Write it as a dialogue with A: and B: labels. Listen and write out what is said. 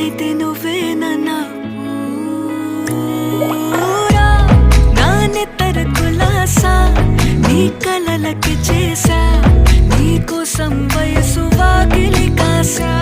A: అయితే నువ్వేనన్నా పూరా నా నెత్తర కులాసా నీ కలలకి చేసా నీ కోసం వయసు వాకిలి కాసా